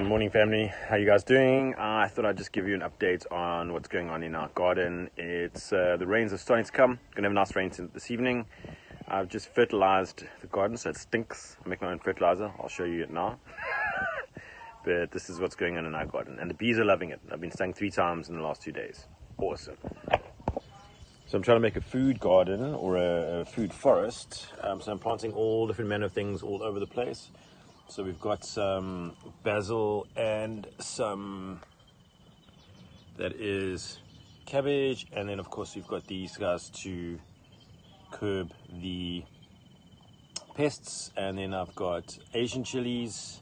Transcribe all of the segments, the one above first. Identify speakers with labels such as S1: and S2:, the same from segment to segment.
S1: Morning family, how you guys doing? I thought I'd just give you an update on what's going on in our garden. It's the rains are starting to come. Gonna have nice rains this evening. I've just fertilized the garden so it stinks. I make my own fertilizer. I'll show you it now. But this is what's going on in our garden, and the bees are loving it. I've been stung 3 times in the last 2 days. Awesome. So I'm trying to make a food garden or a food forest. So I'm planting all different manner of things all over the place. So we've got some basil and some, that is cabbage, and then of course we've got these guys to curb the pests, and then I've got Asian chilies.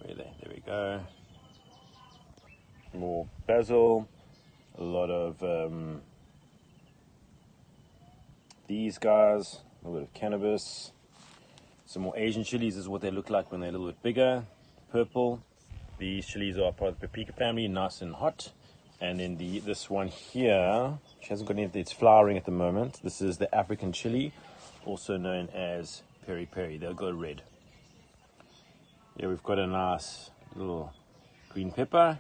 S1: Where are they? There we go. More basil, a lot of these guys, a little bit of cannabis. Some more Asian chilies is what they look like when they're a little bit bigger, purple. These chilies are part of the paprika family, nice and hot. And then this one here, which hasn't got anything, it's flowering at the moment. This is the African chili, also known as peri peri. They'll go red. Here we've got a nice little green pepper.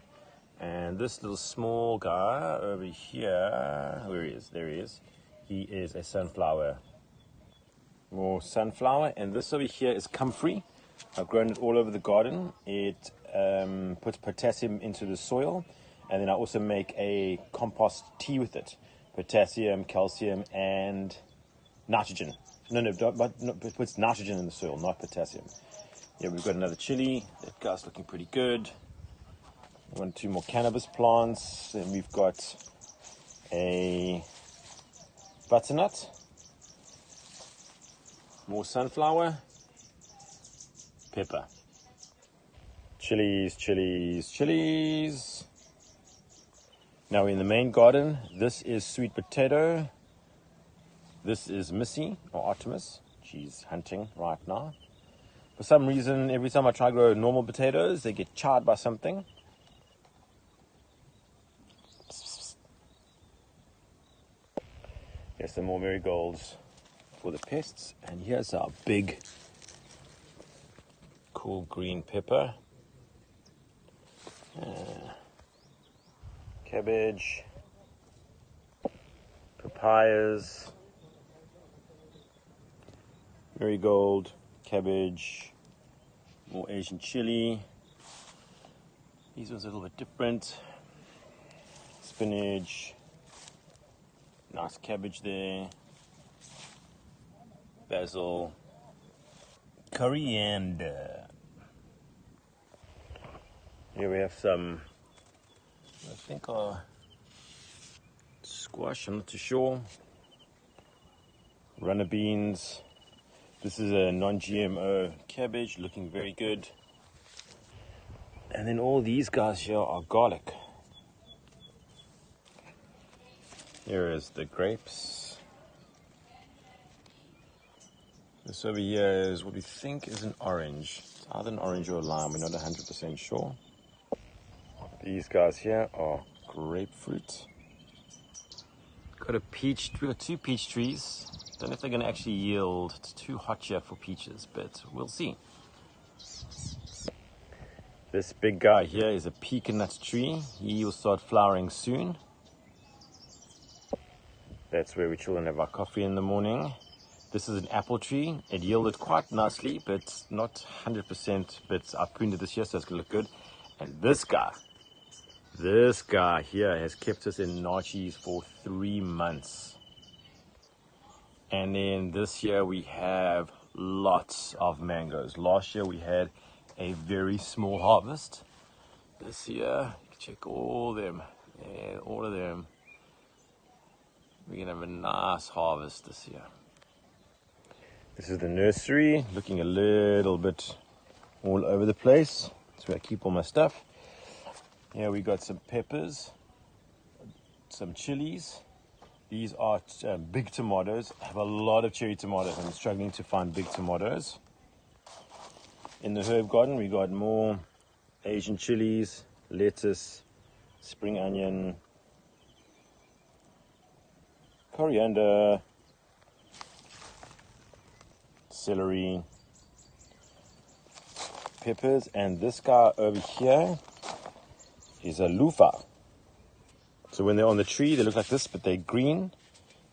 S1: And this little small guy over here, where he is, there he is. He is a sunflower. More sunflower, and this over here is comfrey. I've grown it all over the garden. It puts potassium into the soil, and then I also make a compost tea with it. Potassium, calcium, and nitrogen. No, it puts nitrogen in the soil, not potassium. Yeah, we've got another chili. That guy's looking pretty good. 1, 2 more cannabis plants. Then we've got a butternut. More sunflower, pepper, chilies, chilies, chilies. Now we're in the main garden. This is sweet potato. This is Missy, or Artemis. She's hunting right now. For some reason, every time I try to grow normal potatoes, they get charred by something. Here's some more marigolds for the pests, and here's our big cool green pepper, cabbage, papayas, marigold, cabbage, more Asian chili. These ones are a little bit different. Spinach, nice cabbage there. Basil, coriander. Here we have some, I think, squash, I'm not too sure. Runner beans. This is a non-GMO cabbage, looking very good. And then all these guys here are garlic. Here is the grapes. This over here is what we think is an orange. It's either an orange or a lime, we're not 100% sure. These guys here are grapefruit. Got a peach, we got 2 peach trees. Don't know if they're gonna actually yield. It's too hot here for peaches, but we'll see. This big guy here is a pecan nut tree. He will start flowering soon. That's where we chill and have our coffee in the morning. This is an apple tree. It yielded quite nicely, but not 100%. But I pruned it this year, so it's gonna look good. And this guy here has kept us in Naartjies for 3 months. And then this year we have lots of mangoes. Last year we had a very small harvest. This year, check all them. Yeah, all of them. We're gonna have a nice harvest this year. This is the nursery, looking a little bit all over the place. That's where I keep all my stuff. Here we got some peppers, some chilies. These are big tomatoes. I have a lot of cherry tomatoes. I'm struggling to find big tomatoes. In the herb garden, we got more Asian chilies, lettuce, spring onion, coriander, celery, peppers, and this guy over here is a loofah. So when they're on the tree, they look like this, but they're green.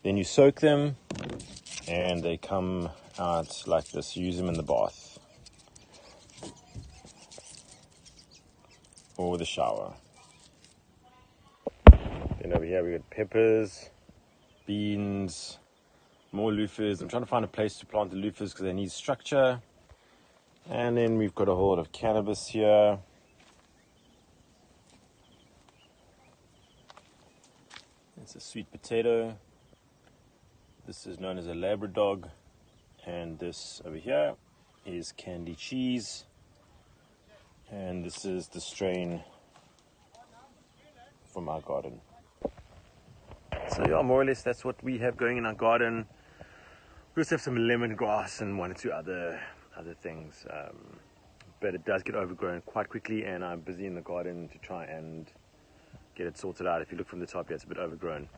S1: Then you soak them, and they come out like this. Use them in the bath or the shower. Then over here we got peppers, beans, more loofahs. I'm trying to find a place to plant the loofahs because they need structure. And then we've got a whole lot of cannabis here. It's a sweet potato. This is known as a Labradog. And this over here is candy cheese. And this is the strain from our garden. So yeah, more or less that's what we have going in our garden. We also have some lemongrass and one or two other things. But it does get overgrown quite quickly, and I'm busy in the garden to try and get it sorted out. If you look from the top here, it's a bit overgrown.